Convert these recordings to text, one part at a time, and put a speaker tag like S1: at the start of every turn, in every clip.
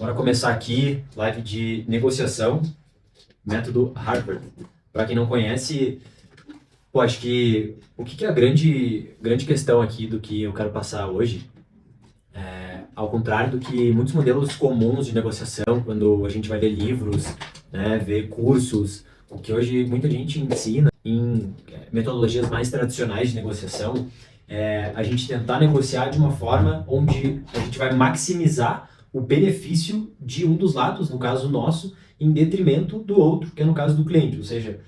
S1: Bora começar aqui, live de negociação, método Harvard. Para quem não conhece, acho que o que é a grande questão aqui do que eu quero passar hoje, ao contrário do que muitos modelos comuns de negociação, quando a gente vai ler livros, né, ver cursos, o que hoje muita gente ensina em metodologias mais tradicionais de negociação, é a gente tentar negociar de uma forma onde a gente vai maximizar o benefício de um dos lados, no caso nosso, em detrimento do outro, que é no caso do cliente, ou seja,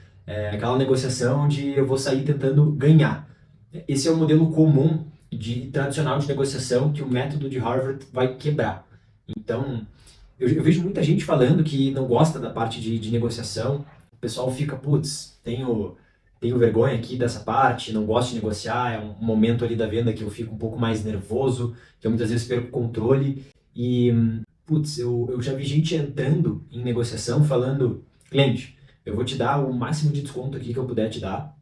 S1: aquela negociação onde eu vou sair tentando ganhar. Esse é o modelo comum tradicional de negociação que o método de Harvard vai quebrar. Então, eu vejo muita gente falando que não gosta da parte de negociação. O pessoal fica, putz, tenho vergonha aqui dessa parte, não gosto de negociar, é um momento ali da venda que eu fico um pouco mais nervoso, que eu muitas vezes perco o controle. E, putz, eu já vi gente entrando em negociação falando, cliente, eu vou te dar o máximo de desconto aqui que eu puder te dar,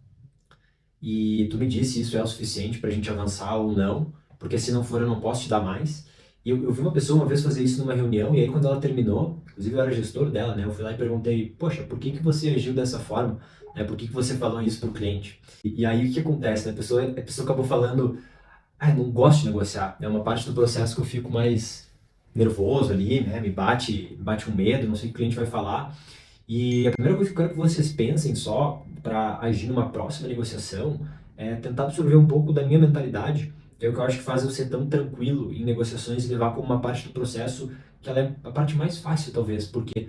S1: e tu me diz se isso é o suficiente pra gente avançar ou não, porque se não for eu não posso te dar mais. E eu vi uma pessoa uma vez fazer isso numa reunião, e aí quando ela terminou, inclusive eu era gestor dela, né? Eu fui lá e perguntei, poxa, por que você agiu dessa forma? Né? Por que você falou isso pro cliente? E aí o que acontece, né? A pessoa acabou falando, eu não gosto de negociar. É uma parte do processo que eu fico mais nervoso ali, né? Me bate um medo, não sei o que o cliente vai falar. E a primeira coisa que eu quero que vocês pensem só para agir numa próxima negociação é tentar absorver um pouco da minha mentalidade, que é o que eu acho que faz eu ser tão tranquilo em negociações e levar como uma parte do processo que ela é a parte mais fácil, talvez, porque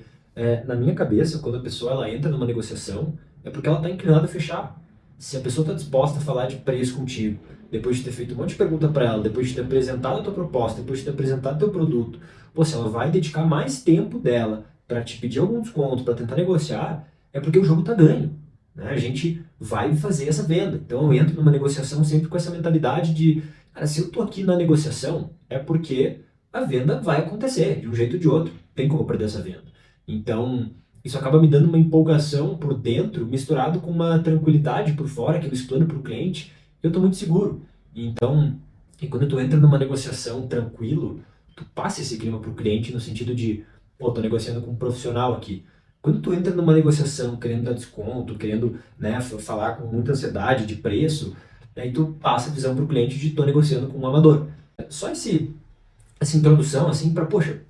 S1: na minha cabeça, quando a pessoa ela entra numa negociação, é porque ela está inclinada a fechar. Se a pessoa está disposta a falar de preço contigo, depois de ter feito um monte de pergunta para ela, depois de ter apresentado a tua proposta, depois de ter apresentado o teu produto, se ela vai dedicar mais tempo dela para te pedir algum desconto, para tentar negociar, é porque o jogo está ganho. Né? A gente vai fazer essa venda. Então eu entro numa negociação sempre com essa mentalidade de, cara, se eu estou aqui na negociação, é porque a venda vai acontecer, de um jeito ou de outro. Tem como eu perder essa venda. Então, isso acaba me dando uma empolgação por dentro, misturado com uma tranquilidade por fora, que eu explano para o cliente, eu estou muito seguro. Então, e quando tu entra numa negociação tranquilo, tu passa esse clima para o cliente no sentido de, tô negociando com um profissional aqui. Quando tu entra numa negociação querendo dar desconto, querendo, né, falar com muita ansiedade de preço, aí tu passa a visão para o cliente de tô negociando com um amador. Só essa introdução, assim, para, poxa,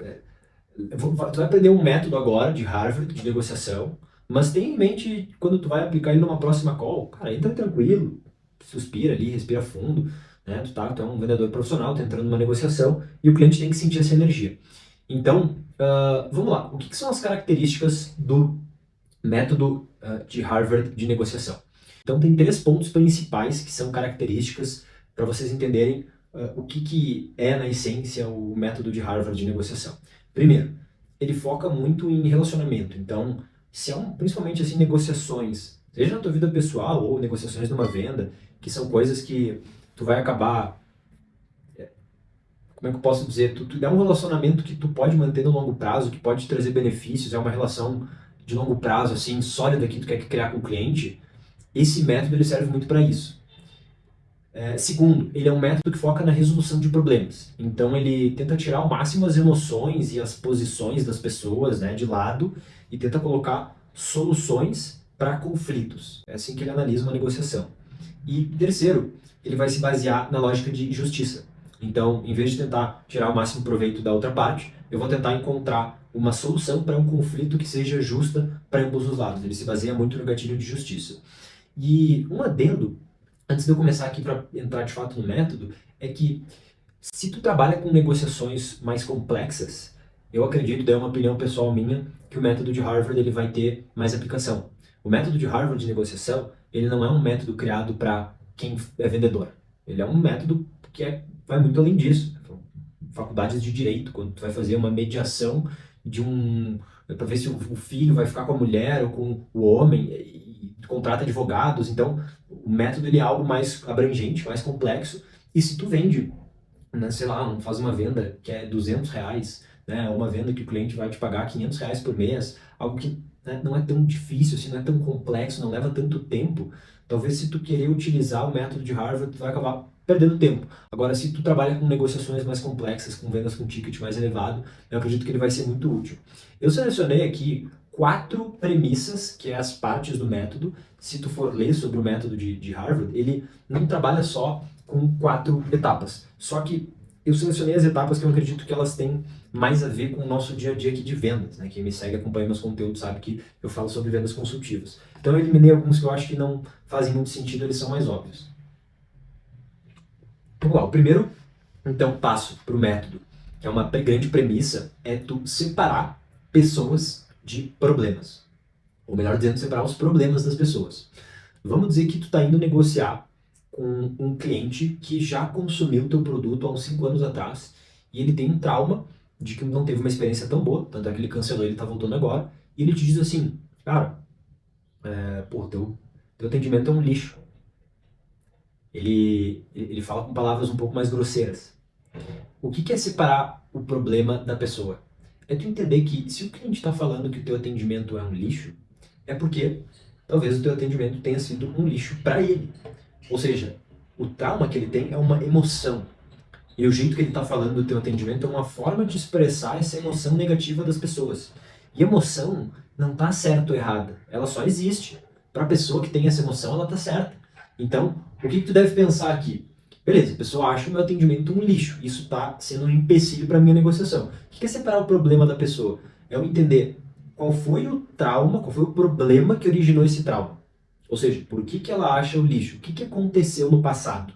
S1: tu vai aprender um método agora de Harvard, de negociação, mas tenha em mente quando tu vai aplicar ele numa próxima call, cara, entra tranquilo, suspira ali, respira fundo, né? Tu é um vendedor profissional, tá entrando numa negociação e o cliente tem que sentir essa energia. Então, vamos lá. O que são as características do método de Harvard de negociação? Então, tem 3 pontos principais que são características para vocês entenderem o que é, na essência, o método de Harvard de negociação. Primeiro, ele foca muito em relacionamento. Então, principalmente assim, negociações, seja na tua vida pessoal ou negociações numa venda, que são coisas que tu vai acabar, como é que eu posso dizer, tu é um relacionamento que tu pode manter no longo prazo, que pode te trazer benefícios, é uma relação de longo prazo, assim, sólida que tu quer criar com o cliente, esse método ele serve muito para isso. Segundo, ele é um método que foca na resolução de problemas. Então ele tenta tirar ao máximo as emoções e as posições das pessoas, né, de lado e tenta colocar soluções para conflitos. É assim que ele analisa uma negociação. E terceiro, ele vai se basear na lógica de justiça. Então, em vez de tentar tirar o máximo proveito da outra parte, eu vou tentar encontrar uma solução para um conflito que seja justa para ambos os lados. Ele se baseia muito no gatilho de justiça. E um adendo, antes de eu começar aqui para entrar de fato no método, é que se tu trabalha com negociações mais complexas, eu acredito, daí é uma opinião pessoal minha, que o método de Harvard ele vai ter mais aplicação. O método de Harvard de negociação, ele não é um método criado para quem é vendedor. Ele é um método que vai muito além disso. Faculdades de direito, quando tu vai fazer uma mediação para ver se o filho vai ficar com a mulher ou com o homem, e contrata advogados. Então, o método ele é algo mais abrangente, mais complexo. E se tu vende, né, sei lá, faz uma venda que é R$ 200, né, uma venda que o cliente vai te pagar R$ 500 por mês, algo que né, não é tão difícil, assim, não é tão complexo, não leva tanto tempo. Talvez se tu querer utilizar o método de Harvard, tu vai acabar perdendo tempo. Agora, se tu trabalha com negociações mais complexas, com vendas com ticket mais elevado, eu acredito que ele vai ser muito útil. Eu selecionei aqui 4 premissas, que é as partes do método. Se tu for ler sobre o método de Harvard, ele não trabalha só com 4 etapas. Só que eu selecionei as etapas que eu acredito que elas têm mais a ver com o nosso dia a dia aqui de vendas, né? Quem me segue, acompanha meus conteúdos, sabe que eu falo sobre vendas consultivas. Então eu eliminei alguns que eu acho que não fazem muito sentido, eles são mais óbvios. Vamos lá, o primeiro, então, passo para o método, que é uma grande premissa, é tu separar pessoas de problemas. Ou melhor dizendo, separar os problemas das pessoas. Vamos dizer que tu está indo negociar com um cliente que já consumiu o teu produto há uns 5 anos atrás e ele tem um trauma de que não teve uma experiência tão boa, tanto é que ele cancelou e ele está voltando agora, e ele te diz assim, cara, pô, teu atendimento é um lixo. Ele fala com palavras um pouco mais grosseiras. O que é separar o problema da pessoa? É tu entender que se o cliente está falando que o teu atendimento é um lixo, é porque talvez o teu atendimento tenha sido um lixo para ele. Ou seja, o trauma que ele tem é uma emoção. E o jeito que ele está falando do teu atendimento é uma forma de expressar essa emoção negativa das pessoas. E emoção não está certa ou errada, ela só existe. Para a pessoa que tem essa emoção, ela está certa. Então, o que tu deve pensar aqui? Beleza, a pessoa acha o meu atendimento um lixo. Isso está sendo um empecilho para a minha negociação. O que é separar o problema da pessoa? É eu entender qual foi o trauma, qual foi o problema que originou esse trauma. Ou seja, por que ela acha o lixo? O que aconteceu no passado?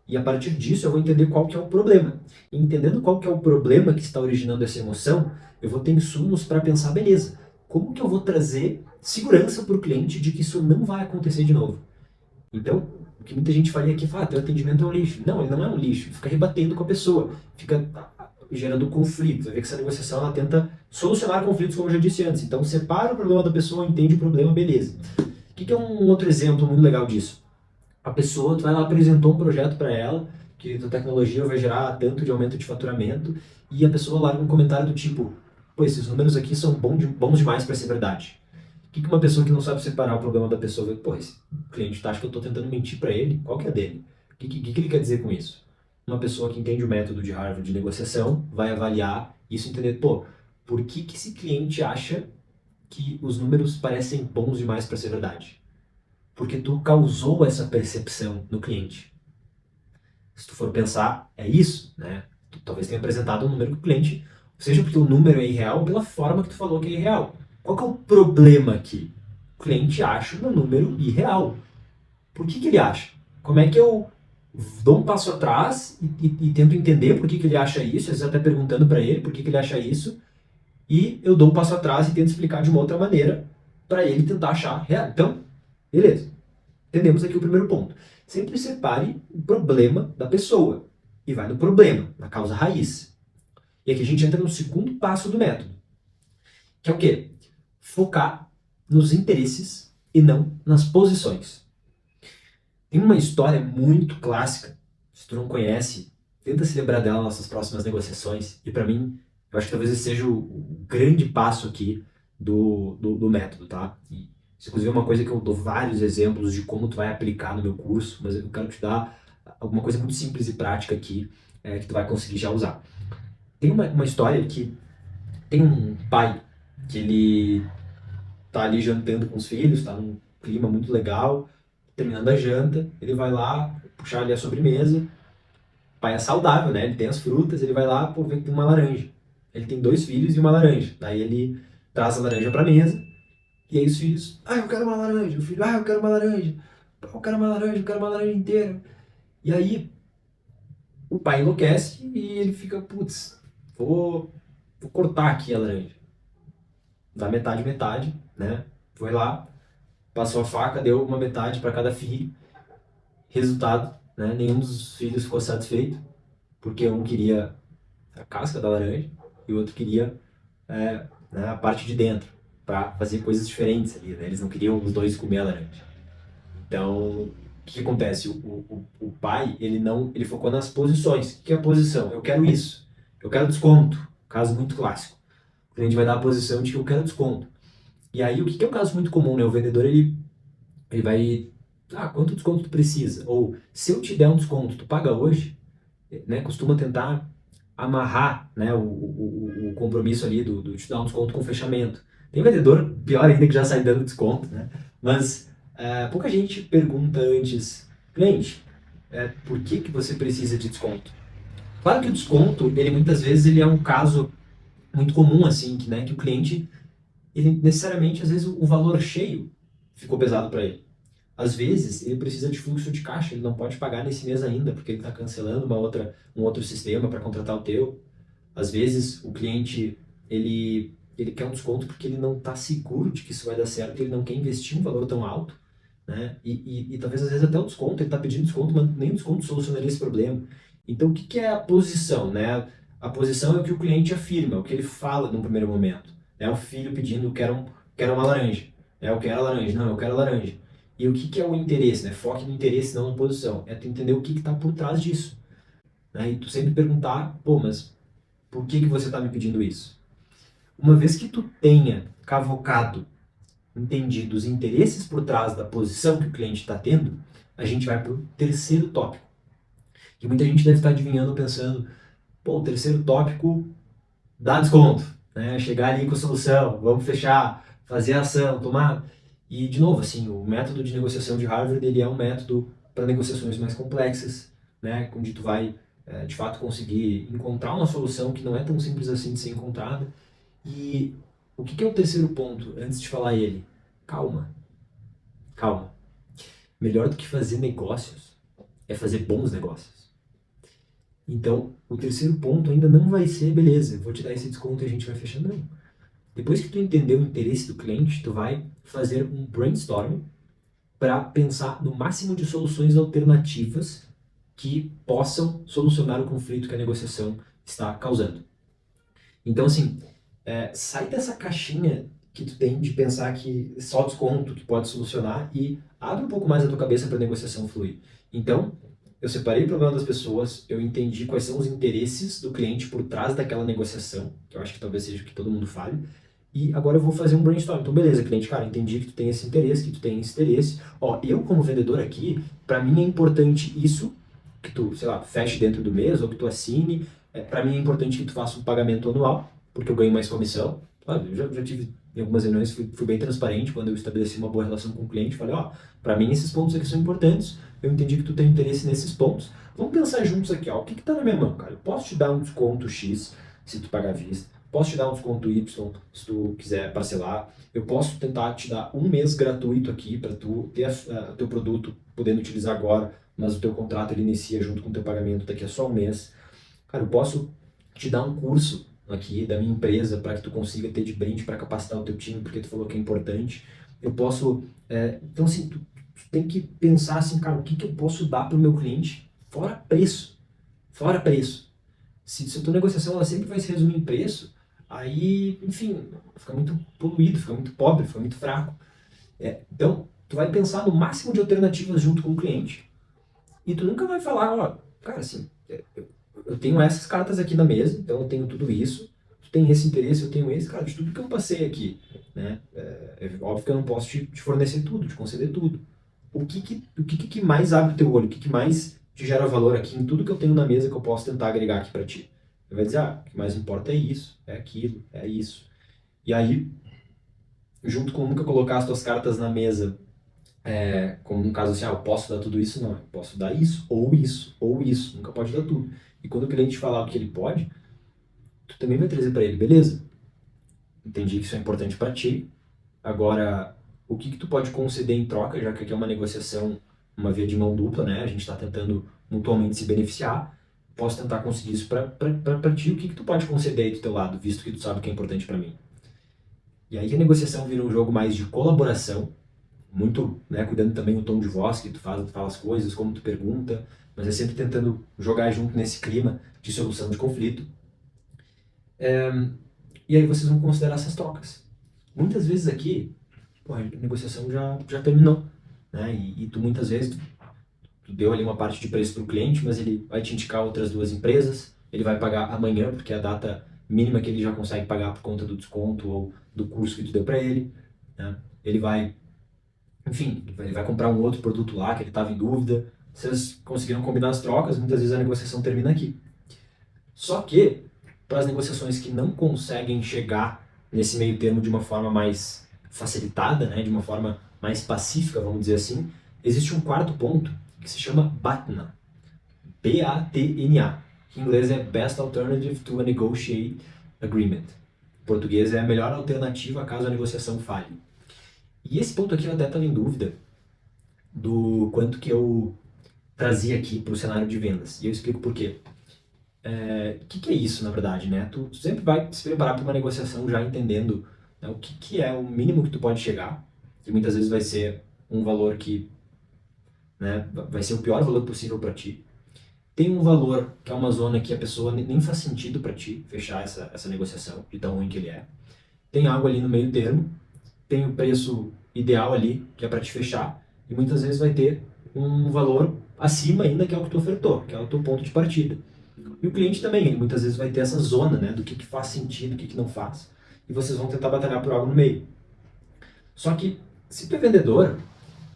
S1: E a partir disso eu vou entender qual que é o problema. E entendendo qual que é o problema que está originando essa emoção, eu vou ter insumos para pensar, beleza, como que eu vou trazer segurança para o cliente de que isso não vai acontecer de novo? Então, o que muita gente faria aqui, teu atendimento é um lixo. Não, ele não é um lixo. Fica rebatendo com a pessoa. Fica gerando conflito. Vai ver que essa negociação ela tenta solucionar conflitos, como eu já disse antes. Então, separa o problema da pessoa, entende o problema, beleza. O que é um outro exemplo muito legal disso? A pessoa, tu vai lá, apresentou um projeto para ela, que a tecnologia vai gerar tanto de aumento de faturamento, e a pessoa larga um comentário do tipo, pô, esses números aqui são bons demais para ser verdade. O que uma pessoa que não sabe separar o problema da pessoa vê, pô, esse cliente tá, acha que eu estou tentando mentir para ele, qual que é dele? O que ele quer dizer com isso? Uma pessoa que entende o método de Harvard de negociação vai avaliar isso e entender, pô, por que esse cliente acha que os números parecem bons demais para ser verdade? Porque tu causou essa percepção no cliente. Se tu for pensar, é isso, né? Tu talvez tenha apresentado um número que o cliente, seja porque o número é irreal ou pela forma que tu falou que é irreal. Qual que é o problema aqui? O cliente acha o meu número irreal. Por que ele acha? Como é que eu dou um passo atrás e tento entender por que ele acha isso, às vezes até perguntando para ele por que ele acha isso, e eu dou um passo atrás e tento explicar de uma outra maneira para ele tentar achar real. Então, beleza. Entendemos aqui o primeiro ponto. Sempre separe o problema da pessoa e vai no problema, na causa raiz. E aqui a gente entra no segundo passo do método, que é o quê? Focar nos interesses e não nas posições. Tem uma história muito clássica, se tu não conhece, tenta se lembrar dela nas nossas próximas negociações, e para mim, eu acho que talvez esse seja o grande passo aqui do método, tá? E isso, inclusive, é uma coisa que eu dou vários exemplos de como tu vai aplicar no meu curso, mas eu quero te dar alguma coisa muito simples e prática aqui, que tu vai conseguir já usar. Tem uma história que tem um pai que ele tá ali jantando com os filhos, tá num clima muito legal, terminando a janta, ele vai lá puxar ali a sobremesa, o pai é saudável, né? Ele tem as frutas, ele vai lá, pô, vê que tem uma laranja. Ele tem 2 filhos e uma laranja. Daí ele traz a laranja pra mesa, e aí os filhos, eu quero uma laranja. O filho, eu quero uma laranja. Eu quero uma laranja, eu quero uma laranja inteira. E aí o pai enlouquece e ele fica, putz, vou cortar aqui a laranja. Dá metade, metade, né? Foi lá, passou a faca, deu uma metade para cada filho. Resultado, né? Nenhum dos filhos ficou satisfeito, porque um queria a casca da laranja e o outro queria né, a parte de dentro, para fazer coisas diferentes ali, né? Eles não queriam os dois comer a laranja. Então, o que acontece? O pai, ele focou nas posições. O que é a posição? Eu quero isso. Eu quero desconto. Caso muito clássico. O cliente vai dar a posição de que eu quero desconto. E aí, o que é um caso muito comum, né? O vendedor, ele vai... Ah, quanto desconto tu precisa? Ou, se eu te der um desconto, tu paga hoje? Né? Costuma tentar amarrar, né, o compromisso ali do te dar um desconto com fechamento. Tem vendedor, pior ainda, que já sai dando desconto, né? Mas pouca gente pergunta antes, cliente, por que você precisa de desconto? Claro que o desconto, ele muitas vezes ele é um caso muito comum, assim, que o cliente, ele necessariamente, às vezes, o valor cheio ficou pesado para ele. Às vezes, ele precisa de fluxo de caixa, ele não pode pagar nesse mês ainda, porque ele está cancelando um outro sistema para contratar o teu. Às vezes, o cliente, ele quer um desconto porque ele não está seguro de que isso vai dar certo, ele não quer investir um valor tão alto, né? E talvez, às vezes, até o desconto, ele está pedindo desconto, mas nem o desconto solucionaria esse problema. Então, o que é a posição, né? A posição é o que o cliente afirma, o que ele fala num primeiro momento. É o filho pedindo, quero uma laranja. Eu quero a laranja. Não, eu quero a laranja. E o que é o interesse, né? Foque no interesse, não na posição. É tu entender o que está por trás disso. Né? E tu sempre perguntar, pô, mas por que você está me pedindo isso? Uma vez que tu tenha cavocado, entendido os interesses por trás da posição que o cliente está tendo, a gente vai para o terceiro tópico. E muita gente deve estar adivinhando, pensando, pô, o terceiro tópico dá desconto, né? Chegar ali com a solução, vamos fechar, fazer a ação, tomar. E, de novo, assim, o método de negociação de Harvard, ele é um método para negociações mais complexas, né? Onde tu vai, de fato, conseguir encontrar uma solução que não é tão simples assim de ser encontrada. E o que é o terceiro ponto, antes de falar ele? Calma, calma. Melhor do que fazer negócios é fazer bons negócios. Então, o terceiro ponto ainda não vai ser, beleza, eu vou te dar esse desconto e a gente vai fechar, não. Depois que tu entender o interesse do cliente, tu vai fazer um brainstorming para pensar no máximo de soluções alternativas que possam solucionar o conflito que a negociação está causando. Então, assim, sai dessa caixinha que tu tem de pensar que só desconto que pode solucionar e abre um pouco mais a tua cabeça para a negociação fluir. Então, eu separei o problema das pessoas, eu entendi quais são os interesses do cliente por trás daquela negociação, que eu acho que talvez seja o que todo mundo fale, e agora eu vou fazer um brainstorm. Então, beleza, cliente, cara, entendi que tu tem esse interesse, que tu tem esse interesse. Ó, eu como vendedor aqui, para mim é importante isso, que tu, sei lá, feche dentro do mês, ou que tu assine. Para mim é importante que tu faça um pagamento anual, porque eu ganho mais comissão. Sabe? Eu já tive em algumas reuniões, fui bem transparente quando eu estabeleci uma boa relação com o cliente. Falei, ó, para mim esses pontos aqui são importantes, eu entendi que tu tem interesse nesses pontos. Vamos pensar juntos aqui, ó, o que tá na minha mão, cara? Eu posso te dar um desconto X se tu pagar à vista, posso te dar um desconto Y se tu quiser parcelar, eu posso tentar te dar um mês gratuito aqui para tu ter o teu produto podendo utilizar agora, mas o teu contrato ele inicia junto com o teu pagamento daqui a só um mês. Cara, eu posso te dar um curso aqui da minha empresa para que tu consiga ter de brinde para capacitar o teu time, porque tu falou que é importante. Eu posso... então, assim, tu tem que pensar assim, cara, o que eu posso dar para o meu cliente fora preço. Fora preço. Se a tua negociação ela sempre vai se resumir em preço, aí, enfim, fica muito poluído, fica muito pobre, fica muito fraco. Então, tu vai pensar no máximo de alternativas junto com o cliente. E tu nunca vai falar, ó, cara, assim, eu tenho essas cartas aqui na mesa, então eu tenho tudo isso, tu tem esse interesse, eu tenho esse, cara, de tudo que eu passei aqui, né? É óbvio que eu não posso te fornecer tudo, te conceder tudo. O que mais abre o teu olho? O que mais te gera valor aqui em tudo que eu tenho na mesa que eu posso tentar agregar aqui para ti? Ele vai dizer, o que mais importa é isso, é aquilo, é isso. E aí, junto com nunca colocar as tuas cartas na mesa, como no caso assim, eu posso dar tudo isso? Não, eu posso dar isso, ou isso, nunca pode dar tudo. E quando o cliente falar o que ele pode, tu também vai trazer para ele, beleza? Entendi que isso é importante para ti. Agora, o que tu pode conceder em troca, já que aqui é uma negociação, uma via de mão dupla, né? A gente está tentando mutuamente se beneficiar. Posso tentar conseguir isso para ti. O que tu pode conceder aí do teu lado, visto que tu sabe que é importante para mim? E aí a negociação vira um jogo mais de colaboração, muito, né, cuidando também do tom de voz que tu fala as coisas, como tu pergunta, mas é sempre tentando jogar junto nesse clima de solução de conflito. E aí vocês vão considerar essas trocas. Muitas vezes aqui, a negociação já terminou, né? E tu muitas vezes tu deu ali uma parte de preço para o cliente, mas ele vai te indicar outras duas empresas, ele vai pagar amanhã, porque é a data mínima que ele já consegue pagar por conta do desconto ou do curso que tu deu para ele. né? Ele vai, enfim, ele vai comprar um outro produto lá que ele estava em dúvida. Vocês conseguiram combinar as trocas, muitas vezes a negociação termina aqui. Só que, para as negociações que não conseguem chegar nesse meio termo de uma forma mais facilitada, né, de uma forma mais pacífica, vamos dizer assim, existe um quarto ponto que se chama BATNA. B-A-T-N-A, que em inglês é Best Alternative to a Negotiate Agreement. Em português é a melhor alternativa caso a negociação falhe. E esse ponto aqui eu até estava em dúvida do quanto que eu trazia aqui para o cenário de vendas. E eu explico por quê. O que é isso, na verdade, né? Tu sempre vai se preparar para uma negociação já entendendo, né, o que é o mínimo que tu pode chegar, que muitas vezes vai ser um valor que, né, vai ser o pior valor possível para ti. Tem um valor que é uma zona que a pessoa nem faz sentido para ti fechar essa negociação, de tão ruim que ele é. Tem algo ali no meio termo, tem o preço ideal ali, que é para te fechar, e muitas vezes vai ter um valor acima ainda, que é o que tu ofertou, que é o teu ponto de partida. E o cliente também, ele muitas vezes vai ter essa zona, né, do que faz sentido, o que não faz. E vocês vão tentar batalhar por algo no meio. Só que, se tu é vendedor,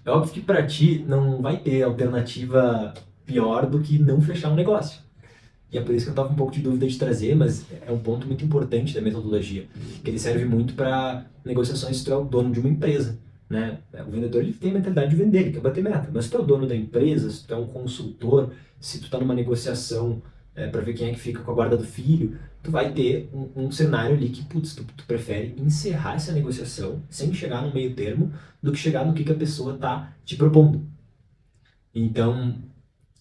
S1: é óbvio que para ti não vai ter alternativa pior do que não fechar um negócio. E é por isso que eu estava um pouco de dúvida de trazer, mas é um ponto muito importante da metodologia, que ele serve muito para negociações se tu é o dono de uma empresa, né? O vendedor ele tem a mentalidade de vender, ele quer bater meta, mas se tu é o dono da empresa, se tu é um consultor, se tu está numa negociação para ver quem é que fica com a guarda do filho, tu vai ter um cenário ali que, putz, tu prefere encerrar essa negociação sem chegar no meio termo do que chegar no que a pessoa está te propondo. Então,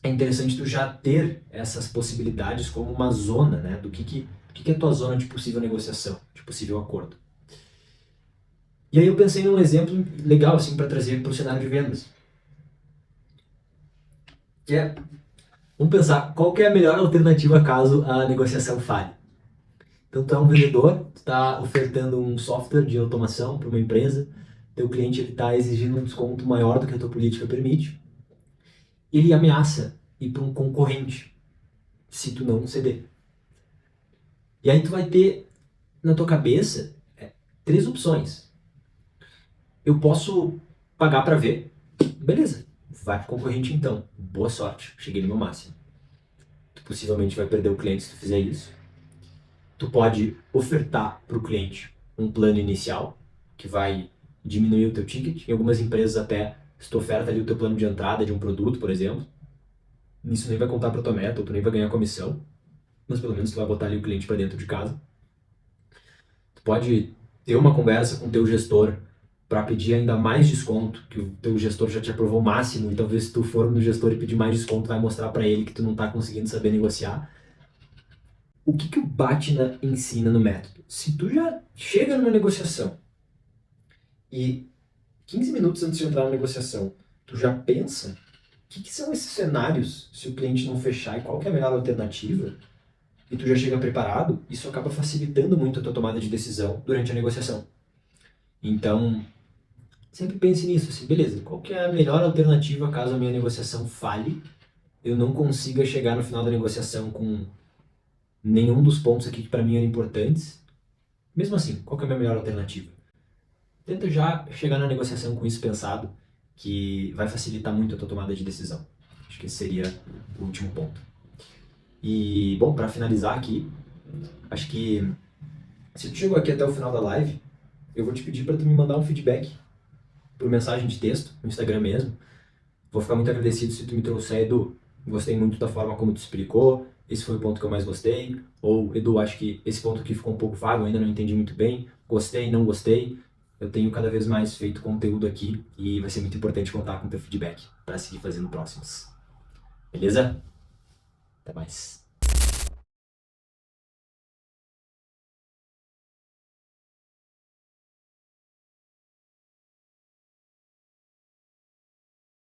S1: é interessante tu já ter essas possibilidades como uma zona, né? Do que é a tua zona de possível negociação, de possível acordo. E aí eu pensei num exemplo legal, assim, para trazer para o cenário de vendas. Que é, vamos pensar, qual que é a melhor alternativa caso a negociação falhe? Então tu é um vendedor, tu está ofertando um software de automação para uma empresa, teu cliente está exigindo um desconto maior do que a tua política permite, ele ameaça ir para um concorrente se tu não ceder. E aí tu vai ter na tua cabeça 3 opções. Eu posso pagar para ver, beleza, vai pro concorrente então, boa sorte, cheguei no meu máximo. Tu possivelmente vai perder o cliente se tu fizer isso. Tu pode ofertar para o cliente um plano inicial que vai diminuir o teu ticket. Em algumas empresas até, se tu oferta ali o teu plano de entrada de um produto, por exemplo, isso nem vai contar para tua meta, ou tu nem vai ganhar comissão, mas pelo menos tu vai botar ali o cliente para dentro de casa. Tu pode ter uma conversa com o teu gestor para pedir ainda mais desconto, que o teu gestor já te aprovou o máximo, e talvez se tu for no gestor e pedir mais desconto, vai mostrar para ele que tu não está conseguindo saber negociar. O que o BATNA ensina no método? Se tu já chega numa negociação e 15 minutos antes de entrar na negociação, tu já pensa o que são esses cenários se o cliente não fechar e qual que é a melhor alternativa, e tu já chega preparado, isso acaba facilitando muito a tua tomada de decisão durante a negociação. Então, sempre pense nisso, assim, beleza, qual que é a melhor alternativa caso a minha negociação falhe, eu não consiga chegar no final da negociação com nenhum dos pontos aqui que para mim eram importantes. Mesmo assim, qual que é a minha melhor alternativa? Tenta já chegar na negociação com isso pensado, que vai facilitar muito a tua tomada de decisão. Acho que esse seria o último ponto. E, bom, para finalizar aqui, acho que se tu chegou aqui até o final da live, eu vou te pedir para tu me mandar um feedback por mensagem de texto, no Instagram mesmo. Vou ficar muito agradecido se tu me trouxer, Edu, gostei muito da forma como tu explicou, esse foi o ponto que eu mais gostei, ou Edu, acho que esse ponto aqui ficou um pouco vago, ainda não entendi muito bem, gostei, não gostei. Eu tenho cada vez mais feito conteúdo aqui e vai ser muito importante contar com o teu feedback para seguir fazendo próximos. Beleza? Até mais.